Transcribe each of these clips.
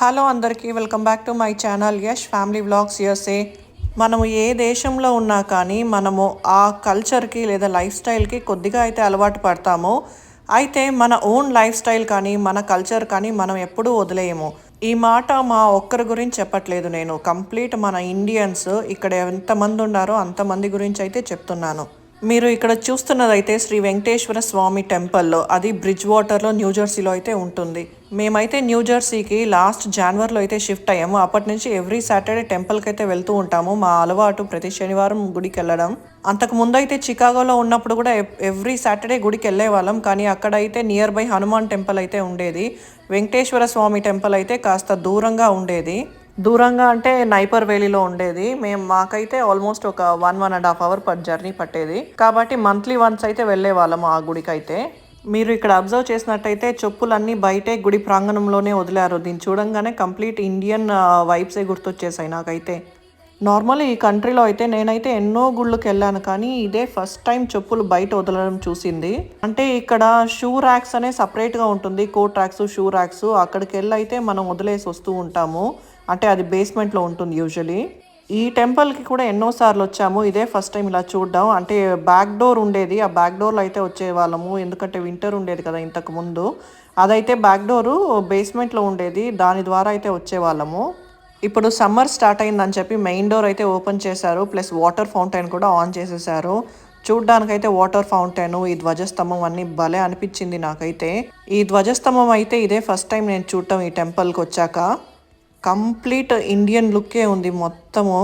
Hello అందరికీ welcome back to my channel Yash family vlogs USA. మనము ఏ దేశంలో ఉన్నా కానీ మనము ఆ కల్చర్కి లేదా లైఫ్ స్టైల్కి కొద్దిగా అయితే అలవాటు పడతాము. అయితే మన ఓన్ లైఫ్ స్టైల్ కానీ మన కల్చర్ కానీ మనం ఎప్పుడూ వదిలేయము. ఈ మాట మా ఒక్కరి గురించి చెప్పట్లేదు, నేను కంప్లీట్ మన ఇండియన్స్ ఇక్కడ ఎంతమంది ఉన్నారో అంతమంది గురించి అయితే చెప్తున్నాను. మీరు ఇక్కడ చూస్తున్నదైతే శ్రీ వెంకటేశ్వర స్వామి టెంపుల్, అది బ్రిడ్జ్ వాటర్లో న్యూజెర్సీలో అయితే ఉంటుంది. మేమైతే న్యూజెర్సీకి లాస్ట్ జనవరిలో అయితే షిఫ్ట్ అయ్యాము. అప్పటి నుంచి ఎవ్రీ సాటర్డే టెంపుల్కి అయితే వెళ్తూ ఉంటాము. మా అలవాటు ప్రతి శనివారం గుడికి వెళ్ళడం. అంతకు ముందు అయితే చికాగోలో ఉన్నప్పుడు కూడా ఎవ్రీ సాటర్డే గుడికి వెళ్ళే వాళ్ళం. కానీ అక్కడ అయితే నియర్ బై హనుమాన్ టెంపుల్ అయితే ఉండేది. వెంకటేశ్వర స్వామి టెంపుల్ అయితే కాస్త దూరంగా ఉండేది. దూరంగా అంటే నైపర్ వ్యాలీలో ఉండేది. మాకైతే ఆల్మోస్ట్ ఒక 1.5 అవర్ జర్నీ పట్టేది. కాబట్టి మంత్లీ వన్స్ అయితే వెళ్ళే వాళ్ళము ఆ గుడికి అయితే. మీరు ఇక్కడ అబ్జర్వ్ చేసినట్టయితే చెప్పులన్నీ బయటే గుడి ప్రాంగణంలోనే వదిలారు. దీన్ని చూడంగానే కంప్లీట్ ఇండియన్ వైబ్సే గుర్తొచ్చేసాయి నాకైతే. నార్మల్ ఈ కంట్రీలో అయితే నేనైతే ఎన్నో గుళ్ళకి వెళ్ళాను, కానీ ఇదే ఫస్ట్ టైం చెప్పులు బయట వదలడం చూసింది. అంటే ఇక్కడ షూ ర్యాక్స్ అనే సపరేట్గా ఉంటుంది, కోట్ ర్యాక్స్, షూ ర్యాక్స్. అక్కడికి వెళ్ళి అయితే మనం వదిలేసి వస్తూ ఉంటాము. అంటే అది బేస్మెంట్లో ఉంటుంది యూజువలీ. ఈ టెంపుల్కి కూడా ఎన్నోసార్లు వచ్చాము, ఇదే ఫస్ట్ టైం ఇలా చూడడం. అంటే బ్యాక్ డోర్ ఉండేది, ఆ బ్యాక్ డోర్లో అయితే వచ్చేవాళ్ళము. ఎందుకంటే వింటర్ ఉండేది కదా ఇంతకు ముందు. అదైతే బ్యాక్ డోరు బేస్మెంట్లో ఉండేది, దాని ద్వారా అయితే వచ్చేవాళ్ళము. ఇప్పుడు సమ్మర్ స్టార్ట్ అయిందని చెప్పి మెయిన్ డోర్ అయితే ఓపెన్ చేశారు, ప్లస్ వాటర్ ఫౌంటైన్ కూడా ఆన్ చేసేసారు. చూడ్డానికైతే వాటర్ ఫౌంటైన్, ఈ ధ్వజస్తంభం అన్నీ భలే అనిపించింది నాకైతే. ఈ ధ్వజస్తంభం అయితే ఇదే ఫస్ట్ టైం నేను చూడటం ఈ టెంపుల్కి వచ్చాక. కంప్లీట్ ఇండియన్ లుక్కే ఉంది మొత్తము.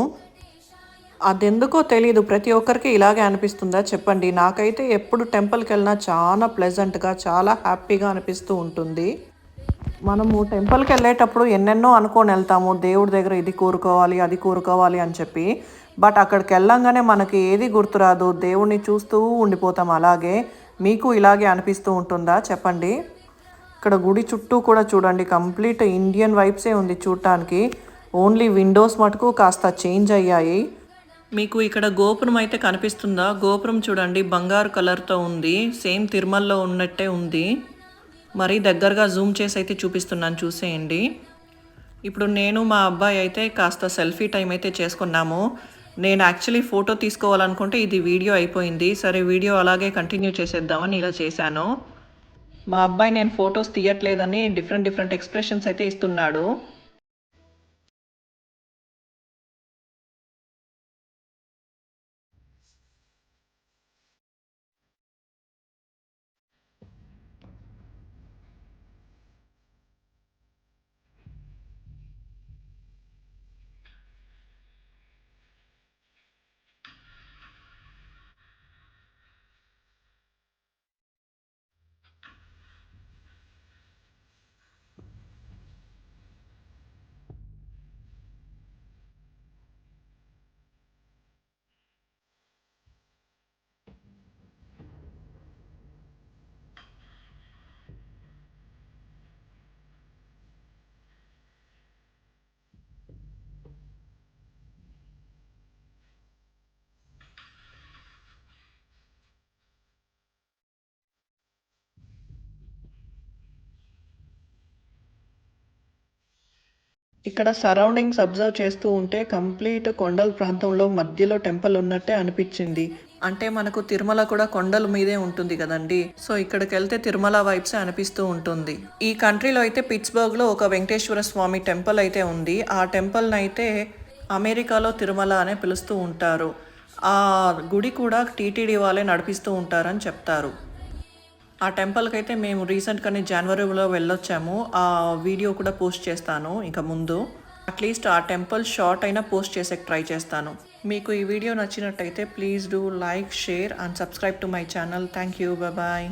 అదెందుకో తెలీదు, ప్రతి ఒక్కరికి ఇలాగే అనిపిస్తుందా చెప్పండి. నాకైతే ఎప్పుడు టెంపుల్కి వెళ్ళినా చాలా ప్లెజెంట్గా, చాలా హ్యాపీగా అనిపిస్తూ ఉంటుంది. మనము టెంపుల్కి వెళ్ళేటప్పుడు ఎన్నెన్నో అనుకొని వెళ్తాము, దేవుడి దగ్గర ఇది కోరుకోవాలి, అది కోరుకోవాలి అని చెప్పి. బట్ అక్కడికి వెళ్ళంగానే మనకి ఏది గుర్తురాదు, దేవుణ్ణి చూస్తూ ఉండిపోతాం అలాగే. మీకు ఇలాగే అనిపిస్తూ ఉంటుందా చెప్పండి. ఇక్కడ గుడి చుట్టూ కూడా చూడండి, కంప్లీట్ ఇండియన్ వైబ్సే ఉంది చూడటానికి. ఓన్లీ విండోస్ మటుకు కాస్త చేంజ్ అయ్యాయి. మీకు ఇక్కడ గోపురం అయితే కనిపిస్తుందా? గోపురం చూడండి, బంగారు కలర్తో ఉంది, సేమ్ తిరుమలలో ఉన్నట్టే ఉంది. మరీ దగ్గరగా జూమ్ చేసి అయితే చూపిస్తున్నాను, చూసేయండి. ఇప్పుడు నేను మా అబ్బాయి అయితే కాస్త సెల్ఫీ టైం అయితే చేసుకున్నాము. నేను యాక్చువల్లీ ఫోటో తీసుకోవాలనుకుంటే ఇది వీడియో అయిపోయింది. సరే వీడియో అలాగే కంటిన్యూ చేసేద్దామని ఇలా చేశాను. మా అబ్బాయి నేను ఫొటోస్ తీయట్లేదని డిఫరెంట్ ఎక్స్ప్రెషన్స్ అయితే ఇస్తున్నాడు. ఇక్కడ సరౌండింగ్స్ అబ్జర్వ్ చేస్తూ ఉంటే కంప్లీట్ కొండల ప్రాంతంలో మధ్యలో టెంపుల్ ఉన్నట్టే అనిపించింది. అంటే మనకు తిరుమల కూడా కొండల మీదే ఉంటుంది కదండి, సో ఇక్కడికి వెళ్తే తిరుమల వైబ్స్ అనిపిస్తూ ఉంటుంది. ఈ కంట్రీలో అయితే పిట్స్బర్గ్లో ఒక వెంకటేశ్వర స్వామి టెంపుల్ అయితే ఉంది. ఆ టెంపుల్ని అయితే అమెరికాలో తిరుమల అనే పిలుస్తూ ఉంటారు. ఆ గుడి కూడా టీటీడీ వాళ్ళే నడిపిస్తూ ఉంటారని చెప్తారు. ఆ టెంపుల్కి అయితే మేము రీసెంట్గానే జనవరిలో వెళ్ళొచ్చాము. ఆ వీడియో కూడా పోస్ట్ చేస్తాను ఇక ముందు. అట్లీస్ట్ ఆ టెంపుల్ షార్ట్ అయినా పోస్ట్ చేసే ట్రై చేస్తాను. మీకు ఈ వీడియో నచ్చినట్టయితే please do like, share and subscribe to my channel. Thank you, bye.